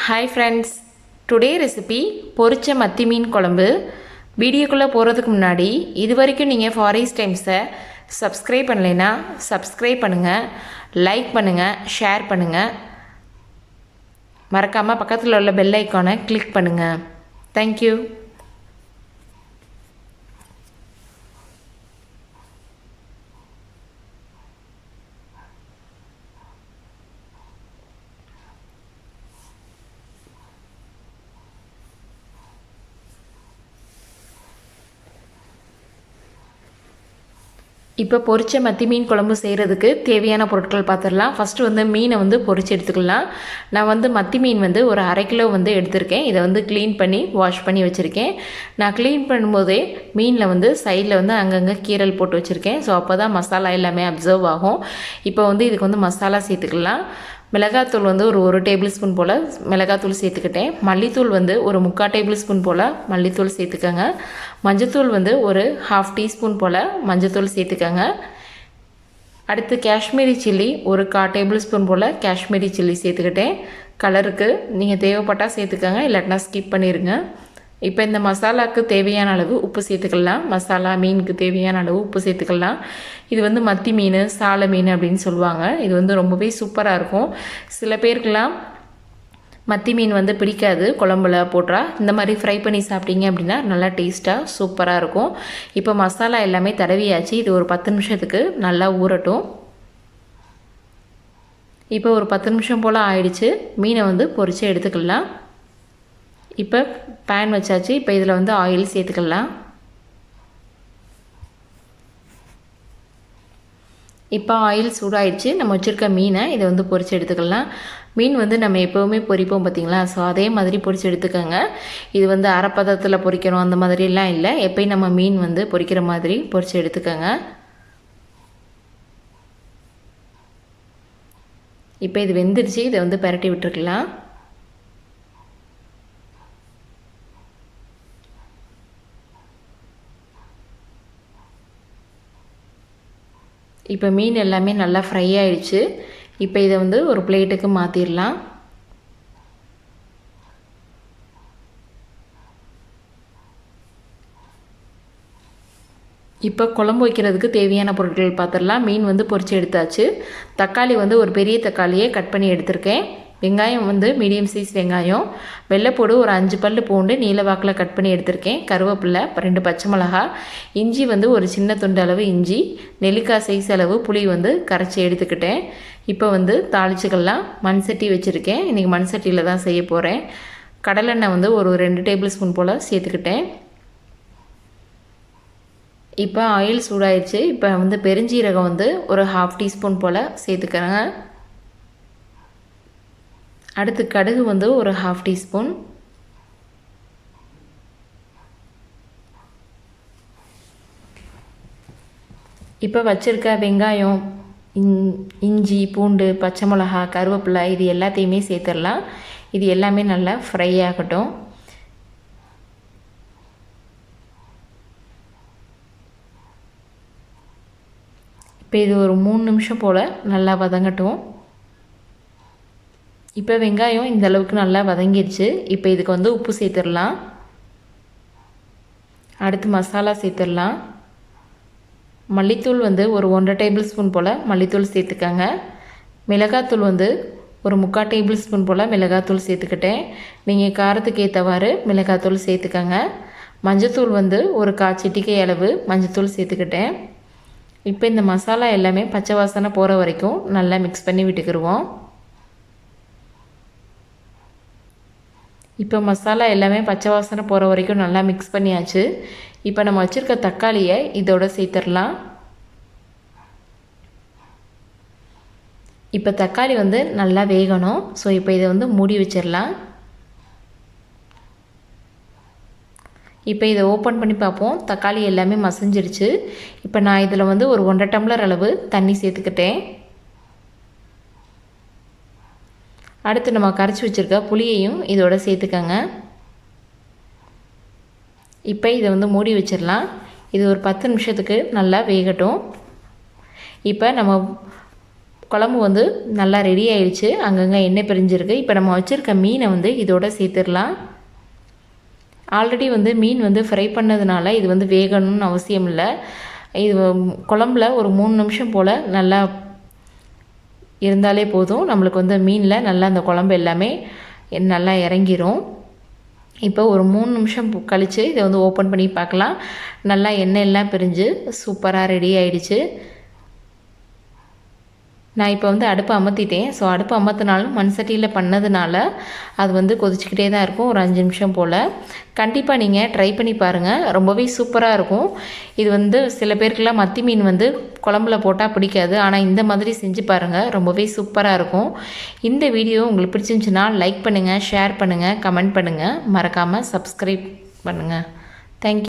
Hi friends, today recipe பொரிச்ச மத்தி மீன் குழம்பு. வீடியோக்குள்ளே போகிறதுக்கு முன்னாடி இது வரைக்கும் நீங்கள் ஃபாரிஸ்ட் டைம்ஸை சப்ஸ்கிரைப் பண்ணலைன்னா சப்ஸ்கிரைப் பண்ணுங்கள், லைக் பண்ணுங்கள், ஷேர் பண்ணுங்கள். மறக்காமல் பக்கத்தில் உள்ள பெல் ஐக்கானை கிளிக் பண்ணுங்கள். தேங்க்யூ. இப்போ பொரிச்ச மத்தி மீன் குழம்பு செய்கிறதுக்கு தேவையான பொருட்கள் பார்த்துடலாம். ஃபஸ்ட்டு வந்து மீனை வந்து பொரிச்சு எடுத்துக்கலாம். நான் வந்து மத்தி மீன் வந்து ஒரு 1/2 கிலோ வந்து எடுத்திருக்கேன். இதை வந்து க்ளீன் பண்ணி வாஷ் பண்ணி வச்சுருக்கேன். நான் க்ளீன் பண்ணும்போதே மீனில் வந்து சைடில் வந்து அங்கங்கே கீரல் போட்டு வச்சுருக்கேன். ஸோ அப்போ தான் மசாலா எல்லாமே அப்சர்வ் ஆகும். இப்போ வந்து இதுக்கு வந்து மசாலா சேர்த்துக்கலாம். மிளகாத்தூள் வந்து ஒரு டேபிள் ஸ்பூன் போல் மிளகாத்தூள் சேர்த்துக்கிட்டேன். மல்லித்தூள் வந்து ஒரு 3/4 டேபிள் ஸ்பூன் போல் மல்லித்தூள் சேர்த்துக்கோங்க. மஞ்சத்தூள் வந்து ஒரு 1/2 டீஸ்பூன் போல் மஞ்சத்தூள் சேர்த்துக்கோங்க. அடுத்து காஷ்மீரி சில்லி ஒரு 1/4 டேபிள் ஸ்பூன் போல் காஷ்மீரி சில்லி சேர்த்துக்கிட்டேன். கலருக்கு நீங்கள் தேவைப்பட்டால் சேர்த்துக்கோங்க, இல்லாட்டினா ஸ்கிப் பண்ணிடுங்க. இப்போ இந்த மசாலாவுக்கு தேவையான அளவு உப்பு சேர்த்துக்கலாம். மசாலா மீனுக்கு தேவையான அளவு உப்பு சேர்த்துக்கலாம். இது வந்து மத்தி மீன், சாலை மீன் அப்படின்னு சொல்லுவாங்க. இது வந்து ரொம்பவே சூப்பராக இருக்கும். சில பேருக்கெல்லாம் மத்தி மீன் வந்து பிடிக்காது, குழம்புல போட்டா. இந்த மாதிரி ஃப்ரை பண்ணி சாப்பிட்டீங்க அப்படின்னா நல்லா டேஸ்ட்டாக சூப்பராக இருக்கும். இப்போ மசாலா எல்லாமே தடவியாச்சு. இது ஒரு 10 நிமிஷத்துக்கு நல்லா ஊறட்டும். இப்போ ஒரு 10 நிமிஷம் போல் ஆயிடுச்சு. மீனை வந்து பொரித்து எடுத்துக்கலாம். இப்போ பேன் வச்சாச்சு. இப்போ இதில் வந்து ஆயில் சேர்த்துக்கலாம். இப்போ ஆயில் சூடாயிடுச்சு. நம்ம வச்சுருக்க மீனை இதை வந்து பொரித்து எடுத்துக்கலாம். மீன் வந்து நம்ம எப்போவுமே பொரிப்போம் பார்த்திங்களா, ஸோ அதே மாதிரி பொரித்து எடுத்துக்கோங்க. இது வந்து அரைப்பதத்தில் பொரிக்கணும் அந்த மாதிரிலாம் இல்லை. எப்போயும் நம்ம மீன் வந்து பொரிக்கிற மாதிரி பொரித்து எடுத்துக்கோங்க. இப்போ இது வெந்துடுச்சு. இதை வந்து பரட்டி விட்டுருக்கலாம். இப்போ மீன் எல்லாமே நல்லா ஃப்ரை ஆயிடுச்சு. இப்போ இதை வந்து ஒரு பிளேட்டுக்கு மாற்றிடலாம். இப்போ குழம்பு வைக்கிறதுக்கு தேவையான பொருட்கள் பார்த்துடலாம். மீன் வந்து பொரித்து எடுத்தாச்சு. தக்காளி வந்து ஒரு பெரிய தக்காளியை கட் பண்ணி எடுத்திருக்கேன். வெங்காயம் வந்து மீடியம் சைஸ் வெங்காயம், வெள்ளைப்பூடு ஒரு 5 பல் பூண்டு நீல வாக்கில் கட் பண்ணி எடுத்திருக்கேன். கருவேப்பிலை 2 பச்சை மிளகா, இஞ்சி வந்து ஒரு சின்ன துண்டு அளவு இஞ்சி, நெல்லிக்காய் சைஸ் அளவு புளி வந்து கரைச்சி எடுத்துக்கிட்டேன். இப்போ வந்து தாளிச்சுக்கலாம். மண்சட்டி வச்சுருக்கேன். இன்றைக்கி மண்சட்டியில் தான் செய்ய போகிறேன். கடலெண்ணெய் வந்து ஒரு 2 டேபிள் ஸ்பூன் போல் சேர்த்துக்கிட்டேன். இப்போ ஆயில் சூடாயிடுச்சு. இப்போ வந்து பெருஞ்சீரகம் வந்து ஒரு 1/2 டீஸ்பூன் போல் சேர்த்துக்கிறேங்க. அடுத்து கடுகு வந்து ஒரு 1/2 டீஸ்பூன். இப்போ வச்சுருக்க வெங்காயம், இஞ்சி, பூண்டு, பச்சை மிளகா, கருவேப்பிலை இது எல்லாத்தையுமே சேர்த்துடலாம். இது எல்லாமே நல்லா ஃப்ரை ஆகட்டும். இப்போ இது ஒரு 3 நிமிஷம் போல் நல்லா வதங்கட்டும். இப்போ வெங்காயம் இந்த அளவுக்கு நல்லா வதங்கிடுச்சு. இப்போ இதுக்கு வந்து உப்பு சேர்த்துடலாம். அடுத்து மசாலா சேர்த்துடலாம். மல்லித்தூள் வந்து ஒரு 1/2 டேபிள் ஸ்பூன் போல் மல்லித்தூள் சேர்த்துக்கங்க. மிளகாத்தூள் வந்து ஒரு 3/4 டேபிள் ஸ்பூன் போல் மிளகாத்தூள் சேர்த்துக்கிட்டேன். நீங்கள் காரத்துக்கு ஏற்றவாறு மிளகாத்தூள் சேர்த்துக்கங்க. மஞ்சத்தூள் வந்து ஒரு 1/4 சிட்டிகை அளவு மஞ்சத்தூள் சேர்த்துக்கிட்டேன். இப்போ இந்த மசாலா எல்லாமே பச்சை வாசனை போகிற வரைக்கும் நல்லா மிக்ஸ் பண்ணி விட்டுக்கிடுவோம். இப்போ மசாலா எல்லாமே பச்சை வாசனை போகிற வரைக்கும் நல்லா மிக்ஸ் பண்ணியாச்சு. இப்போ நம்ம வச்சுருக்க தக்காளியை இதோட சேர்த்துடலாம். இப்போ தக்காளி வந்து நல்லா வேகணும். ஸோ இப்போ இதை வந்து மூடி வச்சிடலாம். இப்போ இதை ஓப்பன் பண்ணி பார்ப்போம். தக்காளி எல்லாமே மசிஞ்சிருச்சு. இப்போ நான் இதில் வந்து ஒரு 1/2 டம்ளர் அளவு தண்ணி சேர்த்துக்கிட்டேன். அடுத்து நம்ம கரைச்சி வச்சுருக்க புளியையும் இதோட சேர்த்துக்கங்க. இப்போ இதை வந்து மூடி வச்சிடலாம். இது ஒரு 10 நிமிஷத்துக்கு நல்லா வேகட்டும். இப்போ நம்ம குழம்பு வந்து நல்லா ரெடி ஆயிடுச்சு. அங்கங்கே எண்ணெய் பிரிஞ்சிருக்கு. இப்போ நம்ம வச்சுருக்க மீனை வந்து இதோட சேர்த்துடலாம். ஆல்ரெடி வந்து மீன் வந்து ஃப்ரை பண்ணதுனால இது வந்து வேகணும்னு அவசியம் இல்லை. இது குழம்புல ஒரு 3 நிமிஷம் போல் நல்லா இருந்தாலே போதும். நம்மளுக்கு வந்து மீனில் நல்லா அந்த குழம்பு எல்லாமே நல்லா இறங்கிரும். இப்போ ஒரு 3 நிமிஷம் கழித்து இதை வந்து ஓப்பன் பண்ணி பார்க்கலாம். நல்லா எண்ணெய் எல்லாம் பிரிஞ்சு சூப்பராக ரெடி ஆகிடுச்சு. நான் இப்போ வந்து அடுப்பை அமர்த்திட்டேன். ஸோ அடுப்பு அமர்த்தினாலும் மண் சட்டியில் பண்ணதுனால அது வந்து கொதிச்சுக்கிட்டே தான் இருக்கும் ஒரு 5 நிமிஷம் போல். கண்டிப்பாக நீங்கள் ட்ரை பண்ணி பாருங்கள், ரொம்பவே சூப்பராக இருக்கும். இது வந்து சில பேருக்குலாம் மத்தி மீன் வந்து குழம்புல போட்டால் பிடிக்காது. ஆனால் இந்த மாதிரி செஞ்சு பாருங்கள், ரொம்பவே சூப்பராக இருக்கும். இந்த வீடியோ உங்களுக்கு பிடிச்சிருந்துச்சுன்னா லைக் பண்ணுங்கள், ஷேர் பண்ணுங்கள், கமெண்ட் பண்ணுங்கள், மறக்காமல் சப்ஸ்கிரைப் பண்ணுங்கள். தேங்க்யூ.